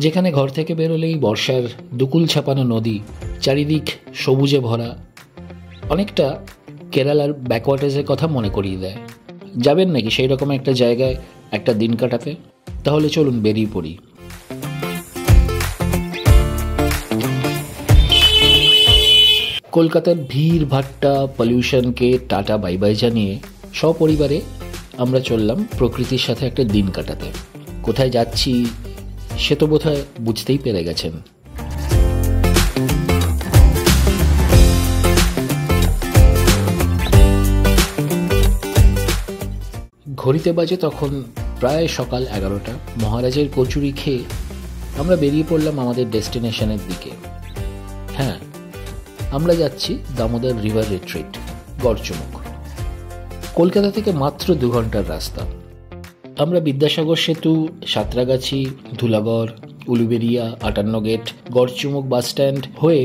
যেখানে ঘর থেকে বেরোলেই বর্ষার দুকুল ছাপানো নদী, চারিদিক সবুজে ভরা, অনেকটা কেরালার ব্যাকওয়াটার্সের কথা মনে করিয়ে দেয়। যাবেন নাকি সেই রকম একটা জায়গায় একটা দিন কাটাতে? তাহলে চলুন বেরিয়ে পড়ি। কলকাতার ভিড় ভাট্টা পলিউশনকে টাটা বাই বাই জানিয়ে সপরিবারে আমরা চললাম প্রকৃতির সাথে একটা দিন কাটাতে। কোথায় যাচ্ছি সে তো বোধহয় বুঝতেই পেরে গেছেন। ঘড়িতে বাজে তখন প্রায় সকাল 11টা। মহারাজের কচুরি খেয়ে আমরা বেরিয়ে পড়লাম আমাদের ডেস্টিনেশনের দিকে। হ্যাঁ, আমরা যাচ্ছি দামোদর রিভার রিট্রিট, গড়চুমুক। কলকাতা থেকে মাত্র 2 ঘন্টার রাস্তা। আমরা Vidyasagar Setu, Santragachi, Dhulagarh, Uluberia, 58 gate, Garchumuk bus stand হয়ে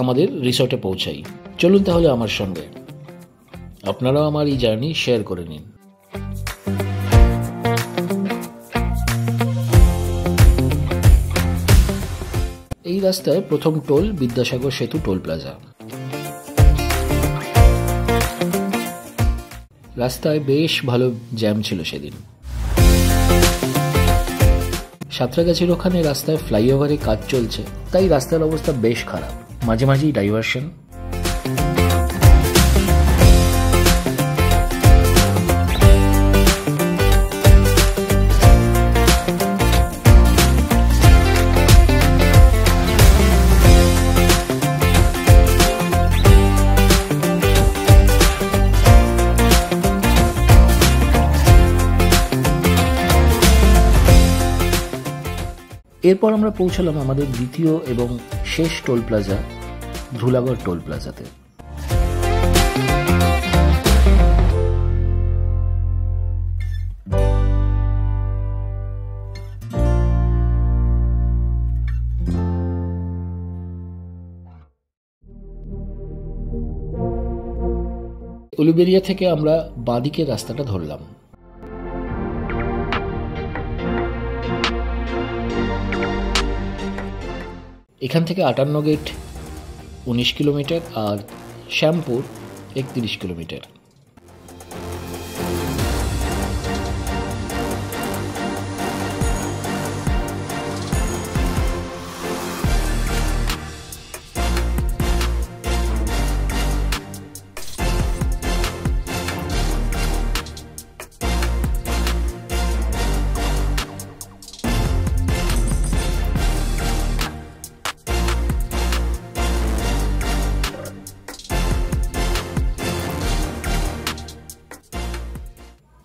আমাদের রিসর্টে পৌঁছাই। চলুন তাহলে আমার সঙ্গে, আপনারাও আমার এই জার্নি শেয়ার করে নিন। এই রাস্তায় প্রথম টোল বিদ্যাসাগর সেতু টোল প্লাজা। রাস্তায় বেশ ভালো জ্যাম ছিল সেদিন। সাঁতরাগাছির ওখানে রাস্তায় ফ্লাইওভারে কাজ চলছে, তাই রাস্তার অবস্থা বেশ খারাপ, মাঝে মাঝেই ডাইভারশন। এরপর আমরা পৌঁছলাম আমাদের দ্বিতীয় এবং শেষ টোল প্লাজা, ধুলাগড় টোল প্লাজাতে। উলুবেড়িয়া থেকে আমরা বাঁদিকের রাস্তাটা ধরলাম। এখান থেকে 58 গেট 19 কিলোমিটার আর শ্যামপুর 31 কিলোমিটার।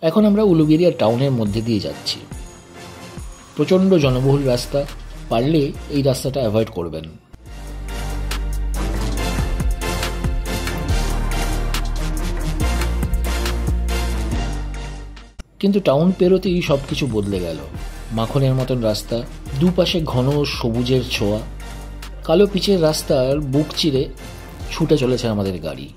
এখন আমরা উলুবেড়িয়া টাউনের মধ্যে দিয়ে যাচ্ছি। প্রচণ্ড জনবহুল রাস্তা, পারলে এই রাস্তাটা অ্যাভয়েড করবেন। কিন্তু টাউন পেরোতেই সবকিছু বদলে গেল। মাখনের মতন রাস্তা, দুপাশে ঘন সবুজের ছোঁয়া, কালো পিচের রাস্তার বুক চিরে ছুটে চলেছে আমাদের গাড়ি।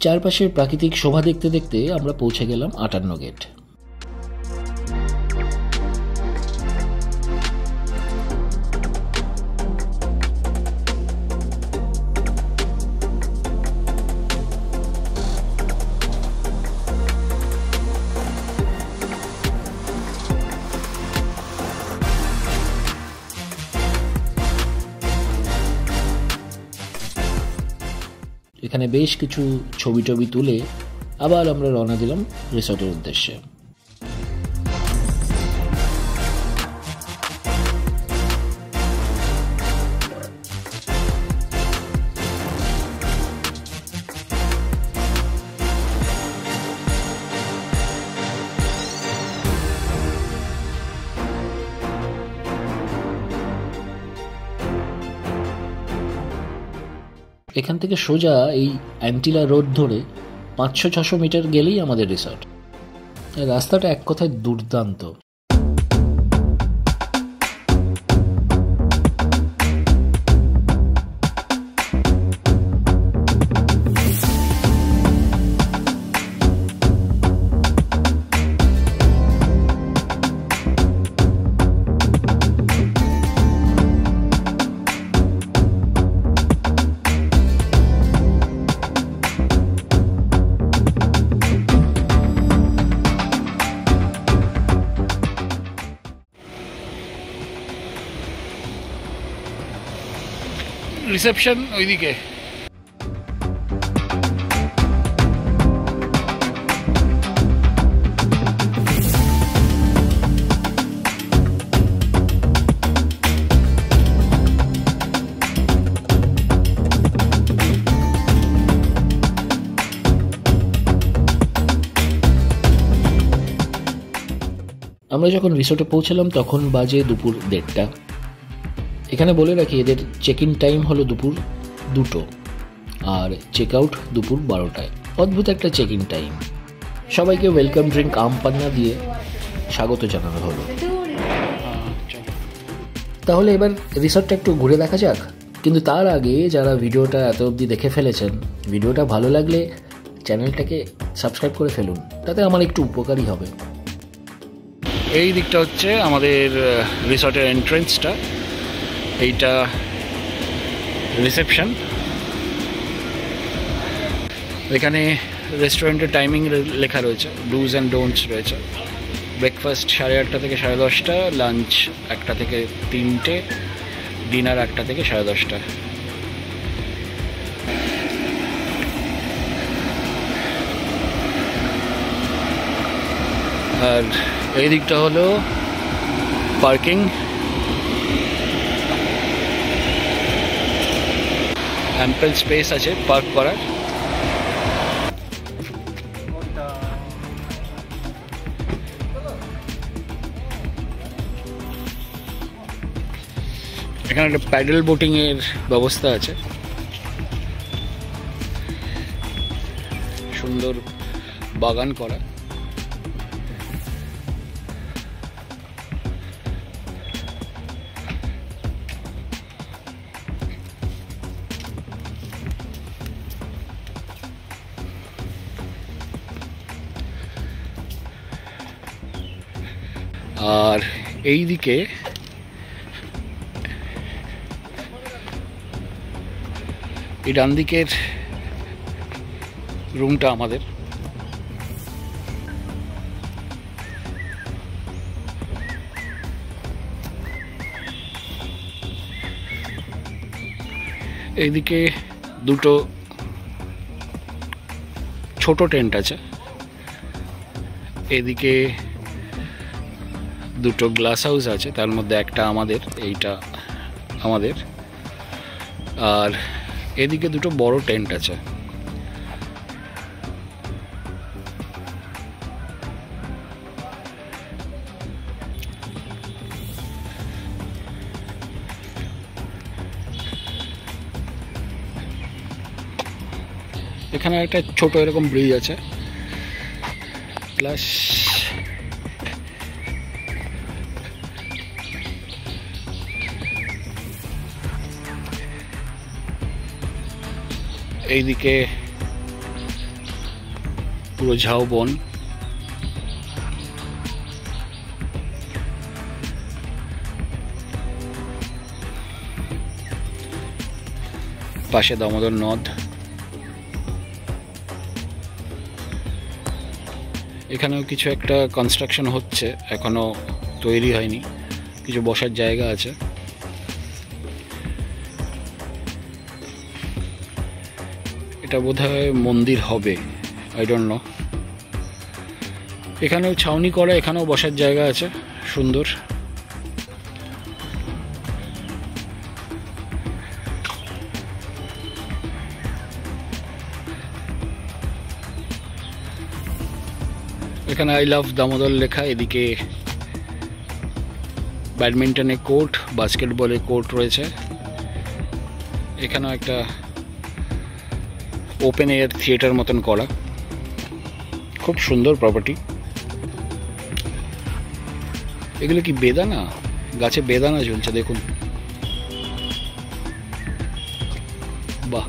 চারপাশের প্রাকৃতিক শোভা দেখতে দেখতে আমরা পৌঁছে গেলাম 58 গেট। এখানে বেশ কিছু ছবি টবি তুলে আবার আমরা রওনা দিলাম রিসর্টের উদ্দেশ্যে। এখান থেকে সোজা এই অ্যান্টিলা রোড ধরে 500-600 মিটার গেলেই আমাদের রিসর্ট। রাস্তাটা এক কথায় দুর্দান্ত। রিসেপশন ওইদিকে। আমরা যখন রিসোর্টে পৌঁছালাম তখন বাজে দুপুর 1:30। এখানে বলে রাখি এদের চেক ইন টাইম হলো দুপুর 2টো আর চেক আউট দুপুর 12টায়। অদ্ভুত একটা চেক ইন টাইম। সবাইকে ওয়েলকাম ড্রিঙ্ক আম পান্না দিয়ে স্বাগত জানানো হলো। তাহলে এবার রিসোর্টটা একটু ঘুরে দেখা যাক, কিন্তু তার আগে যারা ভিডিওটা এত অবধি দেখে ফেলেছেন, ভিডিওটা ভালো লাগলে চ্যানেলটাকে সাবস্ক্রাইব করে ফেলুন, তাতে আমার একটু উপকারই হবে। এই দিকটা হচ্ছে আমাদের রিসর্টের এন্ট্রেন্সটা, এইটা রিসেপশন। এখানে রেস্টুরেন্টের টাইমিং লেখা রয়েছে, ডুজ অ্যান্ড ডোন্টস রয়েছে। ব্রেকফাস্ট 8:30 থেকে 10:30, লাঞ্চ 1টা থেকে 3টে, ডিনার 1টা থেকে 10:30। আর এই দিকটা হলো পার্কিং। অ্যাম্পল স্পেস আছে পার্ক করার। এখানে একটা প্যাডেল বোটিং এর ব্যবস্থা আছে, সুন্দর বাগান করা। আর এই দিকে এই ডান দিকের রুমটা আমাদের। এইদিকে দুটো ছোট টেন্ট আছে, এদিকে দুটো গ্লাস হাউস আছে, তার মধ্যে একটা আমাদের, এইটা আমাদের। আর এদিকে দুটো বড় টেন্ট আছে। এখানে একটা ছোট এরকম ব্রিজ আছে, প্লাস এইদিকে পুরো ঝাউবন। পাশে দামোদর নদ। এখানেও কিছু একটা কনস্ট্রাকশন হচ্ছে, এখনো তৈরি হয়নি। কিছু বসার জায়গা আছে। এটা বোধহয় মন্দির হবে, আই ডোন্ট নো। এখানেও ছাউনি করা, এখানেও বসার জায়গা আছে সুন্দর। এখানে আই লাভ দামোদর লেখা। এদিকে ব্যাডমিন্টনের কোর্ট, বাস্কেটবলের কোর্ট রয়েছে। এখানেও একটা ওপেন এয়ার থিয়েটার মতন করা, খুব সুন্দর প্রপার্টি। এগুলো কি বেদানা? গাছে বেদানা ঝুলছে দেখুন, বাহ।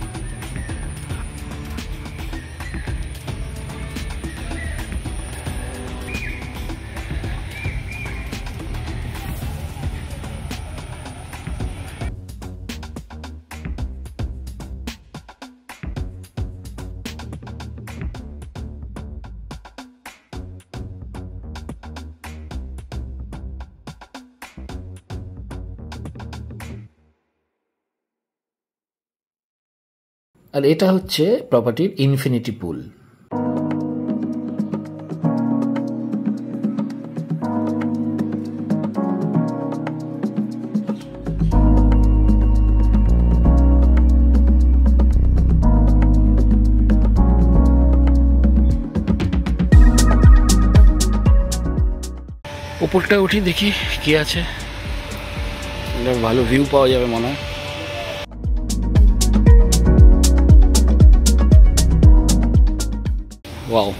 আর এটা হচ্ছে প্রপার্টির ইনফিনিটি পুল। উপরটা উঠি, দেখি কি আছে। ভালো ভিউ পাওয়া যাবে মনে হয়। ওয়াও,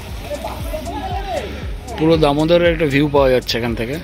পুরো দামোদরের একটা ভিউ পাওয়া যাচ্ছে এখান থেকে।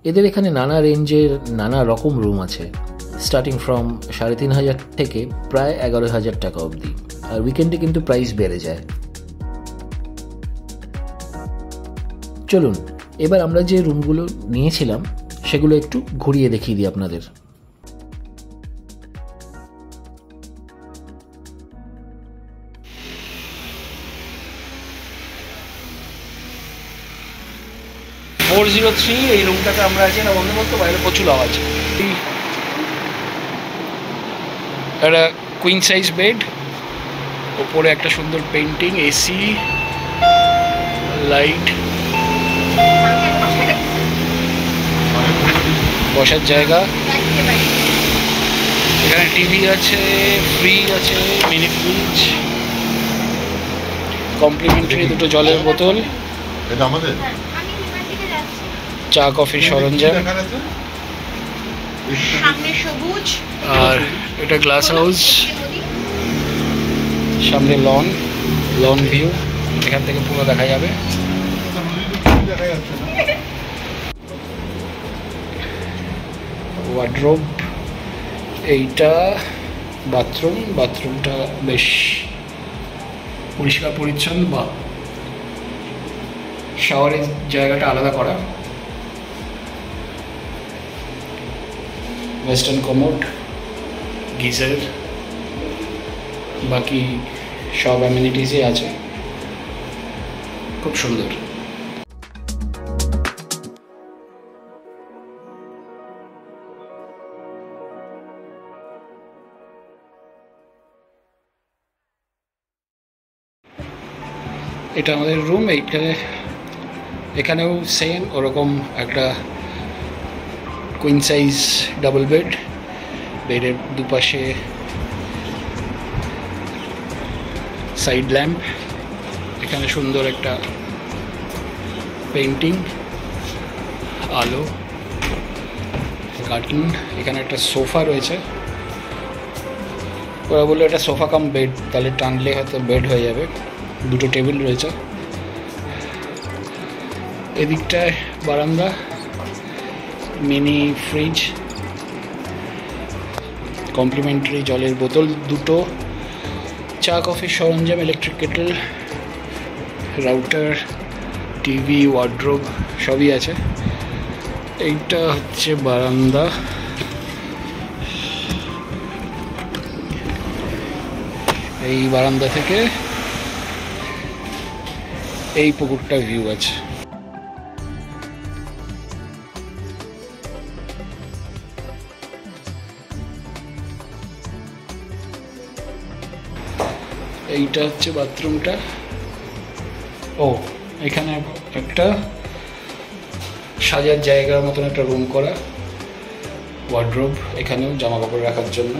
এদের এখানে নানা রেঞ্জের নানা রকম রুম আছে, স্টার্টিং ফ্রম 3,500 থেকে প্রায় 11,000 টাকা অবধি। আর উইকেন্ডে কিন্তু প্রাইস বেড়ে যায়। চলুন এবার আমরা যে রুমগুলো নিয়েছিলাম সেগুলো একটু ঘুরিয়ে দেখিয়ে দিই আপনাদের। এই রুমটাতে আমরা আছি না বন্ধু বলতে, বাইরে প্রচুর আওয়াজ। একটা কুইন সাইজ বেড, ওপরে একটা সুন্দর পেন্টিং, এসি, লাইট, বসার জায়গা, এখানে টিভি আছে, ফ্রিজ আছে, মিনি ফ্রিজ, কমপ্লিমেন্টারি দুটো জলের বোতল, চা কফির সরঞ্জাম, আর এটা গ্লাস হাউস, সামনে লন ভিউ, এখান থেকে পুরো দেখা যাবে। ওয়ার্ড্রোব, এইটা বাথরুমটা বেশ পরিষ্কার পরিচ্ছন্ন, বা শাওয়ারের জায়গাটা আলাদা করা। ওয়েস্টার্ন কমোড, গিজার, বাকি সব অ্যামিনিটিসই আছে, খুব সুন্দর। এটা আমাদের রুম। এখানেও সেম ওরকম একটা কুইন সাইজ ডাবল বেড, বেডের দুপাশে সাইড ল্যাম্প, এখানে সুন্দর একটা পেন্টিং, আলো, কার্টুন, এখানে একটা সোফা রয়েছে। ওরা বললো এটা সোফা কাম বেড, তাহলে টানলে হয়তো বেড হয়ে যাবে। দুটো টেবিল রয়েছে। এদিকটায় বারান্দা, মিনি ফ্রিজ, কমপ্লিমেন্টারি জলের বোতল দুটো, চা কফির সরঞ্জাম, electric Kettle, router, TV, wardrobe সবই আছে। এইটা হচ্ছে বারান্দা। এই বারান্দা থেকে এই পুকুরটা ভিউ আছে। এইটা হচ্ছে বাথরুমটা। ও, এখানে একটা সাজার জায়গার মতন একটা রুম করা, ওয়ার্ড্রোব, এখানেও জামা কাপড় রাখার জন্য।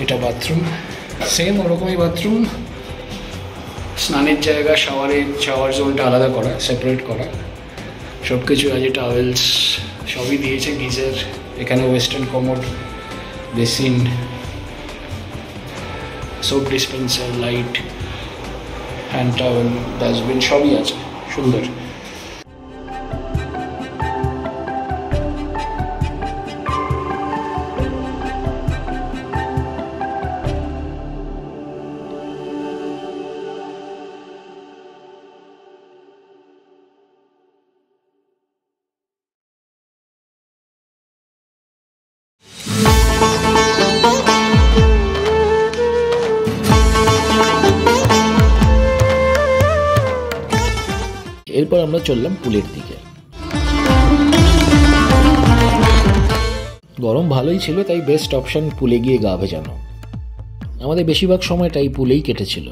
এটা বাথরুম, সেম ওরকমই বাথরুম, স্নানের জায়গা, শাওয়ার জোনটা আলাদা করা, সেপারেট করা, সব কিছু আছে, টাওয়েলস সবই দিয়েছে, গিজার, এখানে western commode, basin, soap dispenser, light, hand towel, dustbin সবই আছে, সুন্দর। আমরা চললাম পুলের দিকে। গরম ভালোই ছিল, তাই বেস্ট অপশন পুলে গিয়ে গা ভেজানো। আমাদের বেশিরভাগ সময়টাই পুলেই কেটেছিল।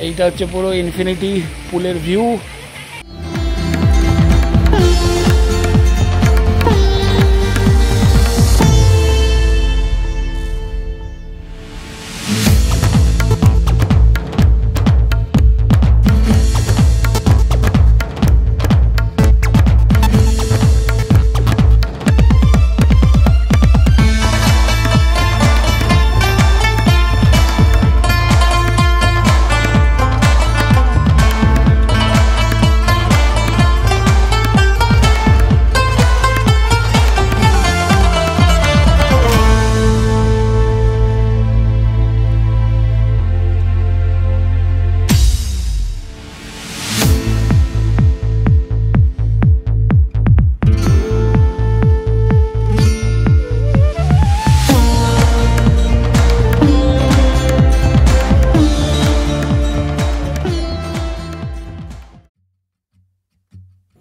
এইটা হচ্ছে পুরো ইনফিনিটি পুলের ভিউ।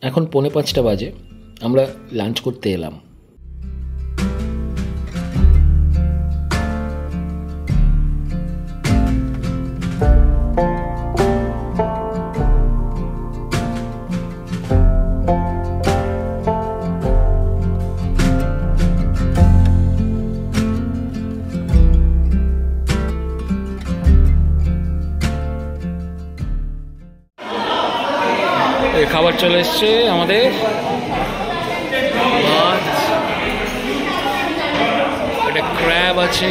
এখন 4:45 বাজে, আমরা লাঞ্চ করতে এলাম। খাবার চলে এসছে আমাদের, এটা ক্র্যাব আছে,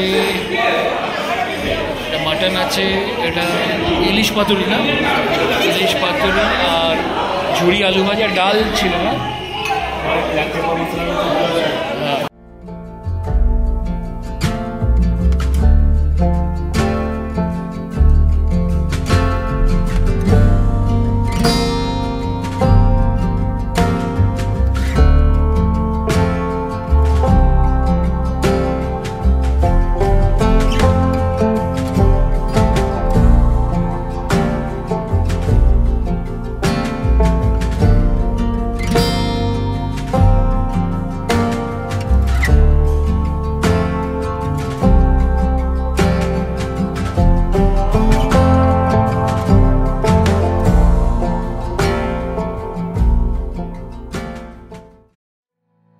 এটা মাটন আছে, এটা ইলিশ পাতুরি না, ইলিশ পাতুরি আর ঝুড়ি আলু ভাজা, ডাল ছিল না।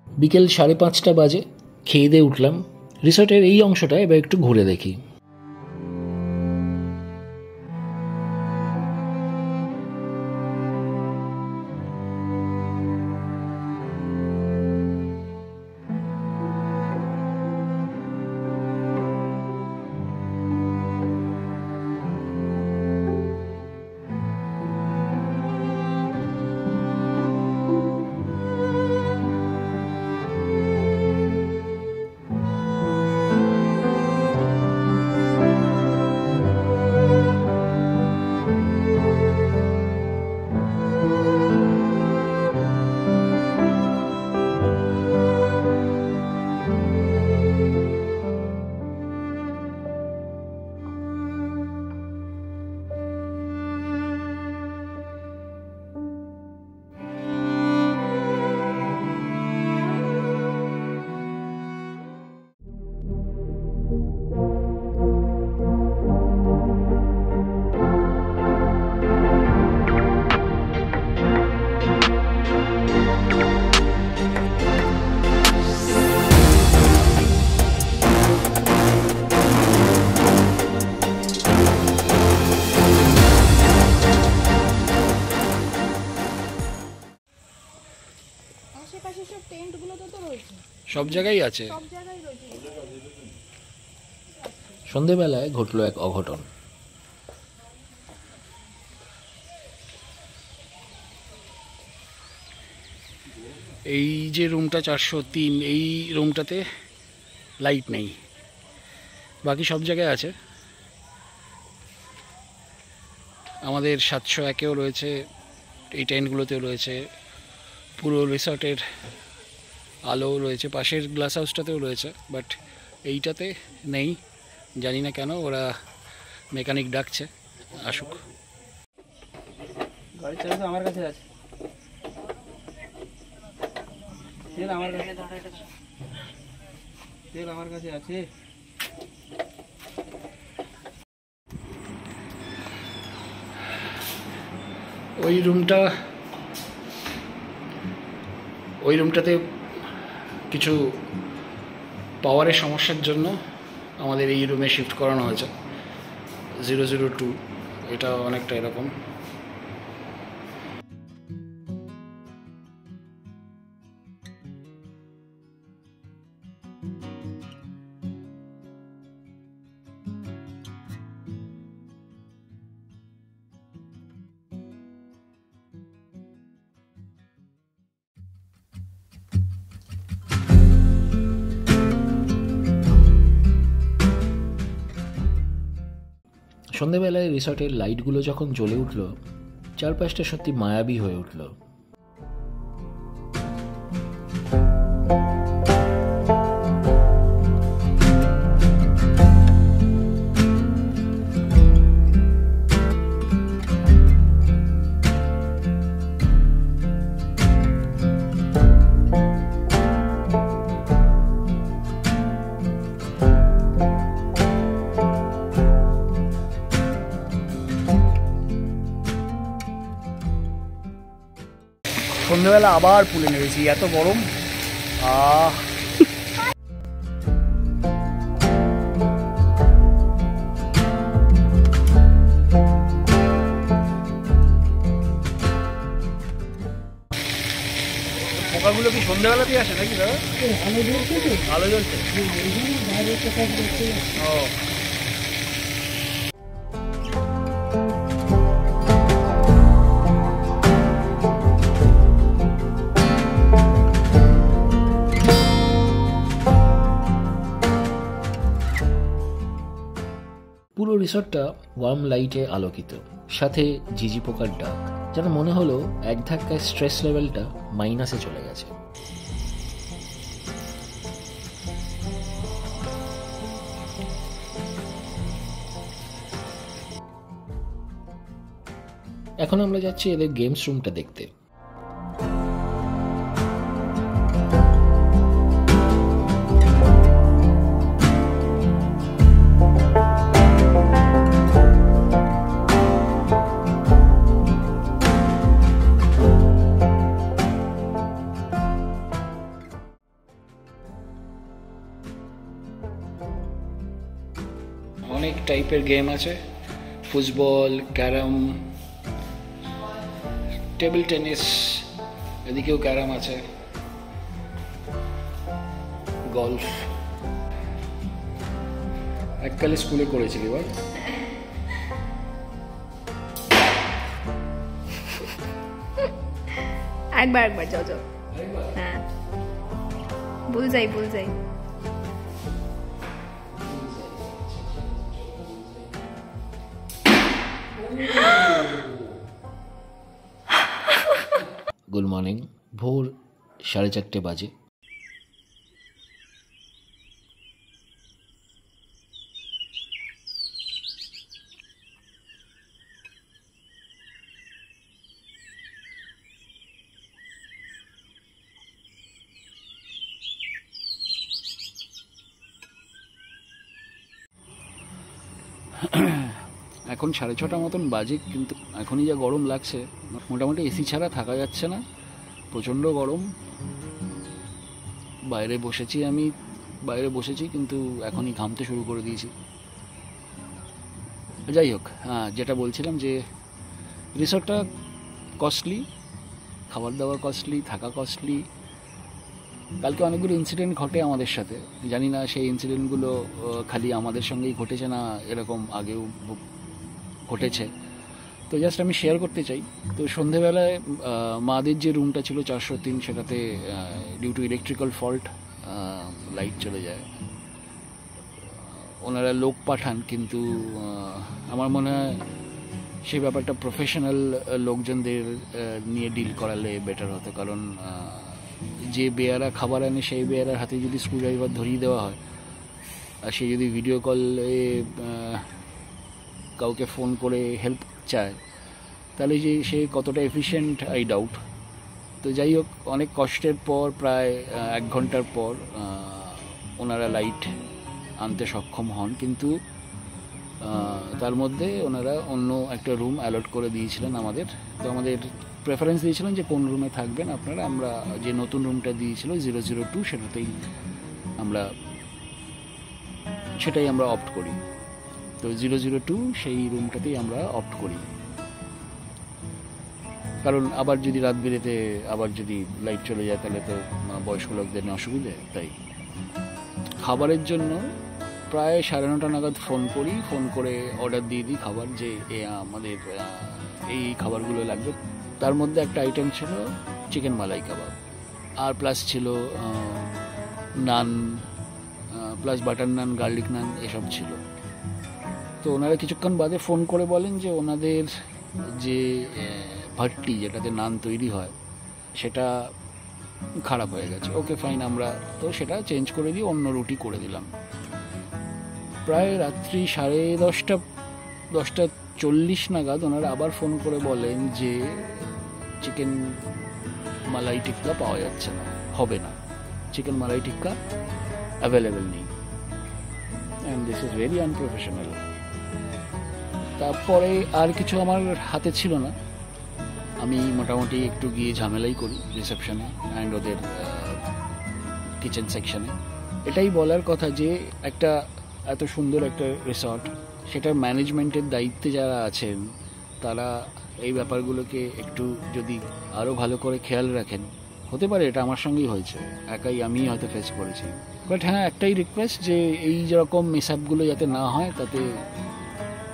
বিকেল 5:30 বাজে, খেয়ে দিয়ে উঠলাম। রিসর্টের এই অংশটা এবার একটু ঘুরে দেখি। সব জায়গায় আছে। সন্ধেবেলায় ঘটল এক অঘটন। এই যে রুমটা 403, এই রুমটাতে লাইট নেই, বাকি সব জায়গায় আছে। আমাদের 701-এও রয়েছে, এই টেন্টগুলোতেও রয়েছে, পুরো রিসর্টের আলো রয়েছে, পাশের গ্লাস হাউসটাতেও রয়েছে, বাট এইটাতে নেই। জানি না কেন, ওরা মেকানিক ডাকছে, আসুক। গাড়ি চাবি তো আমার কাছে আছে, তেল আমার কাছে, তেল আমার কাছে আছে। ওই রুমটাতে কিছু পাওয়ারের সমস্যার জন্য আমাদের এই রুমে শিফট করানো হয়েছে। 002, এটা অনেকটা এরকম। সন্ধেবেলায় রিসর্টের লাইটগুলো যখন জ্বলে উঠল, চারপাশটা সত্যি মায়াবী হয়ে উঠল। সন্ধ্যেবেলা আবার পুলে নেমেছি, এত গরম। পোকাগুলো কি সন্ধ্যাবেলাতেই আসে নাকি দাদা? আলো জ্বলছে। ও, পুরো রিসর্টটা ওয়ার্ম লাইটে আলোকিত, সাথে ঝিঝি পোকার ডাক। যেন মনে হলো এক ধাক্কায় স্ট্রেস লেভেলটা মাইনাসে চলে গেছে। এখন আমরা যাচ্ছি এদের গেমস রুমটা দেখতে। অনেক টাইপের গেম আছে, ফুটবল, ক্যারাম, টেবিল টেনিস, এদিকেও ক্যারাম আছে, গলফ। এককালে স্কুলে করেছিলি বল? একবার যাও যাও। হ্যাঁ, ভুল যাই। Good morning. ভোর 4:30 বাজে। এখন 6:30 মতন বাজে, কিন্তু এখনই যা গরম লাগছে, মোটামুটি এসি ছাড়া থাকা যাচ্ছে না, প্রচণ্ড গরম। বাইরে বসেছি কিন্তু এখনই ঘামতে শুরু করে দিয়েছি। যাই হোক, যেটা বলছিলাম যে রিসর্টটা কস্টলি, খাবার দাবার কস্টলি, থাকা কস্টলি, কালকে অনেকগুলো ইনসিডেন্ট ঘটে আমাদের সাথে, জানি না সেই ইনসিডেন্টগুলো খালি আমাদের সঙ্গেই ঘটেছে না এরকম আগেও ঘটেছে, তো জাস্ট আমি শেয়ার করতে চাই। তো সন্ধেবেলায় মাদের যে রুমটা ছিল 403, সেটাতে due to electrical fault light চলে যায়। ওনারা লোক পাঠান, কিন্তু আমার মনে হয় সেই ব্যাপারটা প্রফেশনাল লোকজনদের নিয়ে ডিল করালে বেটার হতো, কারণ যে বেয়ারা খাবার আনে সেই বেয়ারার হাতে যদি স্ক্রুড্রাইভার ধরিয়ে দেওয়া হয়, আর সে যদি ভিডিও কলে কাউকে ফোন করে হেল্প চায়, তাহলে যে সে কতটা এফিশিয়েন্ট আই ডাউট। তো যাই হোক, অনেক কষ্টের পর প্রায় 1 ঘন্টার পর ওনারা লাইট আনতে সক্ষম হন, কিন্তু তার মধ্যে ওনারা অন্য একটা রুম অ্যালট করে দিয়েছিলেন আমাদের। তো আমাদের প্রেফারেন্স দিয়েছিলেন যে কোন রুমে থাকবেন আপনারা। আমরা যে নতুন রুমটা দিয়েছিল 002, সেটাই আমরা অপ্ট করি। তো 002 সেই রুমটাতেই আমরা অপ্ট করি, কারণ আবার যদি রাত বেরেতে আবার যদি লাইট চলে যায় তাহলে তো বয়স্ক লোকদের অসুবিধে। তাই খাবারের জন্য প্রায় 9:30 নাগাদ ফোন করে অর্ডার দিয়ে দিই খাবার, যে আমাদের এই খাবারগুলো লাগবে। তার মধ্যে একটা আইটেম ছিল চিকেন মালাই কাবাব, আর প্লাস ছিল নান, প্লাস বাটার নান, গার্লিক নান, এসব ছিল। তো ওনারা কিছুক্ষণ বাদে ফোন করে বলেন যে ওনাদের যে ভাট্টি যেটাতে নান তৈরি হয় সেটা খারাপ হয়ে গেছে। ওকে ফাইন, আমরা তো সেটা চেঞ্জ করে দিয়ে অন্য রুটি করে দিলাম। প্রায় রাত্রি 10:40 নাগাদ ওনারা আবার ফোন করে বলেন যে চিকেন মালাই টিক্কা পাওয়া যাচ্ছে না, হবে না, চিকেন মালাই টিক্কা অ্যাভেলেবেল নেই। And this is very unprofessional. তারপরে আর কিছু আমার হাতে ছিল না, আমি মোটামুটি একটু গিয়ে ঝামেলাই করি রিসেপশনে অ্যান্ড ওদের কিচেন সেকশনে। এটাই বলার কথা যে একটা এত সুন্দর একটা রিসর্ট, সেটার ম্যানেজমেন্টের দায়িত্বে যারা আছেন তারা এই ব্যাপারগুলোকে একটু যদি আরও ভালো করে খেয়াল রাখেন। হতে পারে এটা আমার সঙ্গেই হয়েছে, একাই আমি হয়তো ফেস করেছি, বাট হ্যাঁ, একটাই রিকোয়েস্ট যে এই যেরকম মিসআপগুলো যাতে না হয়, তাতে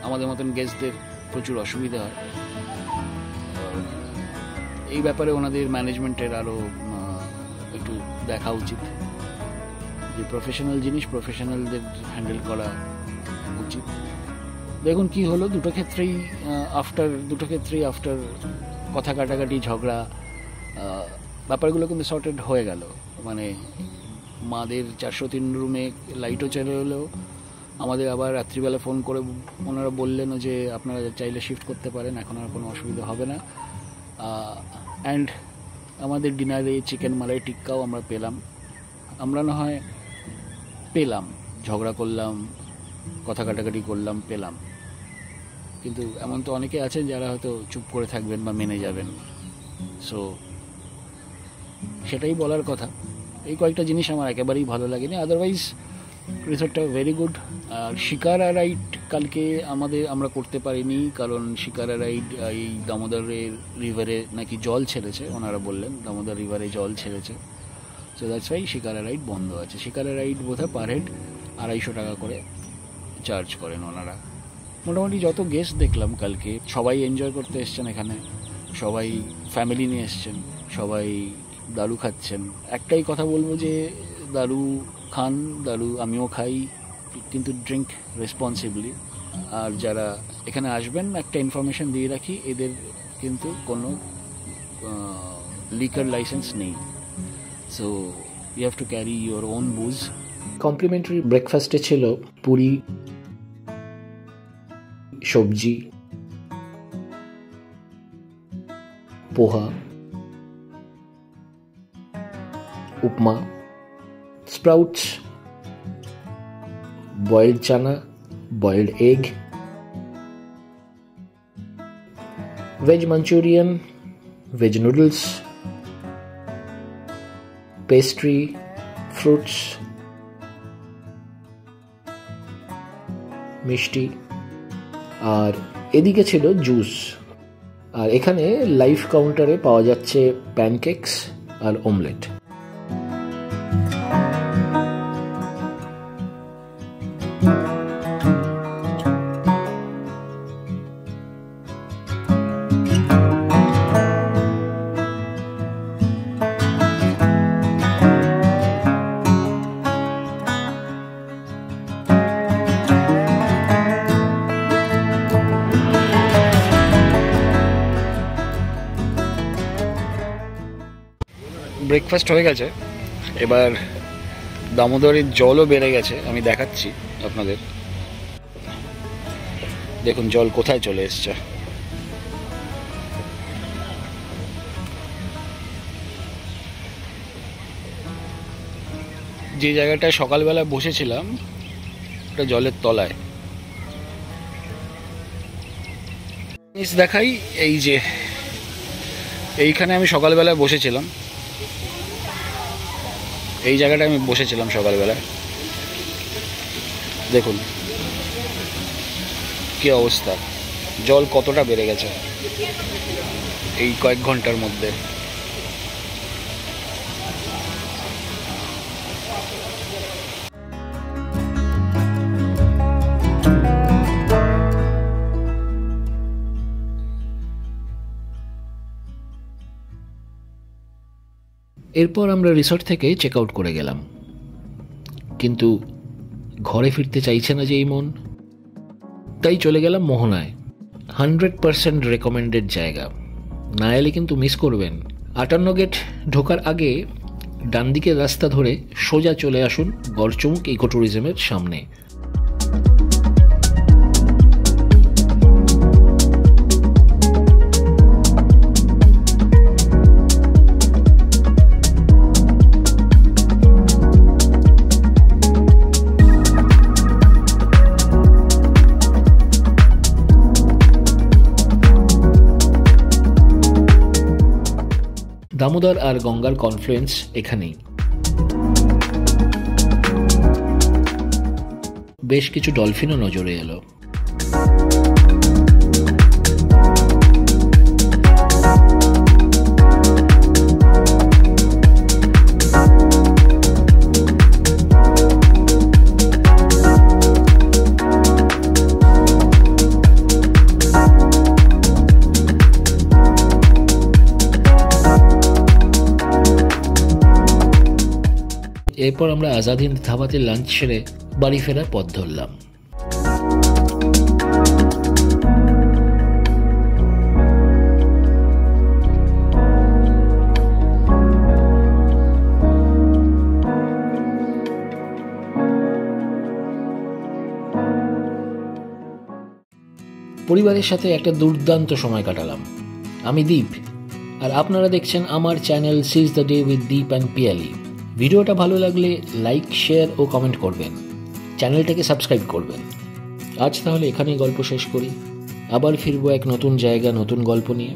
আমাদের মতন গেস্টদের প্রচুর অসুবিধা হয়। এই ব্যাপারে ওনাদের ম্যানেজমেন্টের আরও একটু দেখা উচিত, যে প্রফেশনাল জিনিস প্রফেশনালদের হ্যান্ডেল করা উচিত। দেখুন কি হলো, দুটো ক্ষেত্রেই আফটার কথা কাটাকাটি, ঝগড়া, ব্যাপারগুলো কিন্তু সর্টেড হয়ে গেল। মানে মাদের 403 রুমে লাইটও চলে হলেও আমাদের আবার রাত্রিবেলা ফোন করে ওনারা বললেন যে আপনারা চাইলে শিফট করতে পারেন, এখন আর কোনো অসুবিধা হবে না। অ্যান্ড আমাদের ডিনারে চিকেন মালাই টিক্কাও আমরা পেলাম। আমরা না হয় পেলাম, ঝগড়া করলাম, কথা কাটাকাটি করলাম, পেলাম, কিন্তু এমন তো অনেকে আছেন যারা হয়তো চুপ করে থাকবেন বা মেনে যাবেন। সো সেটাই বলার কথা। এই কয়েকটা জিনিস আমার একেবারেই ভালো লাগেনি, আদারওয়াইজ রিসর্টটা ভেরি গুড। আর শিকারা রাইড কালকে আমরা করতে পারিনি, কারণ শিকারা রাইড এই দামোদরের রিভারে নাকি জল ছেড়েছে, ওনারা বললেন দামোদর রিভারে জল ছেড়েছে। So that's why shikara ride বন্ধ আছে। শিকারা রাইড বোধহয় পার হেড 250 টাকা করে চার্জ করেন ওনারা। মোটামুটি যত গেস্ট দেখলাম কালকে সবাই এনজয় করতে এসছেন এখানে, সবাই ফ্যামিলি নিয়ে এসছেন, সবাই দারু খাচ্ছেন। একটাই কথা বলবো যে দারু খান, দারু আমিও খাই, কিন্তু ড্রিঙ্ক রেসপন্সিবলি। আর যারা এখানে আসবেন একটা ইনফরমেশন দিয়ে রাখি, এদের কিন্তু কোনো লিকার লাইসেন্স নেই, so you have to carry your own booze. Complimentary ব্রেকফাস্টে ছিল puri, sabzi, poha, upma, sprouts, boiled chana, boiled egg, veg manchurian, veg noodles, pastry, fruits, মিষ্টি, আর এদিকে ছিল জুস। আর এখানে লাইভ কাউন্টারে পাওয়া যাচ্ছে প্যানকেকস আর অমলেট। ব্রেকফাস্ট হয়ে গেছে, এবার দামোদরের জলও বেড়ে গেছে, আমি দেখাচ্ছি আপনাদের। দেখুন জল কোথায় চলে এসছে। যে জায়গাটায় সকালবেলা বসেছিলাম ওটা জলের তলায়। জিনিস দেখাই, এই যে এইখানে আমি সকালবেলা বসেছিলাম, এই জায়গাটায় আমি বসেছিলাম সকালবেলা। দেখুন কি অবস্থা, জল কতটা বেড়ে গেছে এই কয়েক ঘন্টার মধ্যে। এরপর আমরা রিসর্ট থেকে চেক আউট করে গেলাম, কিন্তু ঘরে ফিরতে চাইছে না যে এই মন, তাই চলে গেলাম মোহনায়। 100% রেকমেন্ডেড জায়গা, না এলে কিন্তু মিস করবেন। 58 গেট ঢোকার আগে ডান দিকের রাস্তা ধরে সোজা চলে আসুন গড়চুমুক ইকো ট্যুরিজমের সামনে। দামোদর আর গঙ্গার কনফ্লুয়েন্স এখানেই। বেশ কিছু ডলফিনও নজরে এলো। এরপর আমরা আজাদ হিন্দ ধাবাতে লাঞ্চ সেরে বাড়ি ফেরার পথ ধরলাম। পরিবারের সাথে একটা দুর্দান্ত সময় কাটালাম। আমি দীপ, আর আপনারা দেখছেন আমার channel seize the day with Deep and Piyali. ভিডিওটা ভালো লাগলে লাইক, শেয়ার ও কমেন্ট করবেন, চ্যানেলটাকে সাবস্ক্রাইব করবেন। আজ তাহলে এখানেই গল্প শেষ করি, আবার ফিরবো এক নতুন জায়গা, নতুন গল্প নিয়ে।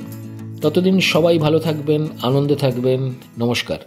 ততদিন সবাই ভালো থাকবেন, আনন্দে থাকবেন। নমস্কার।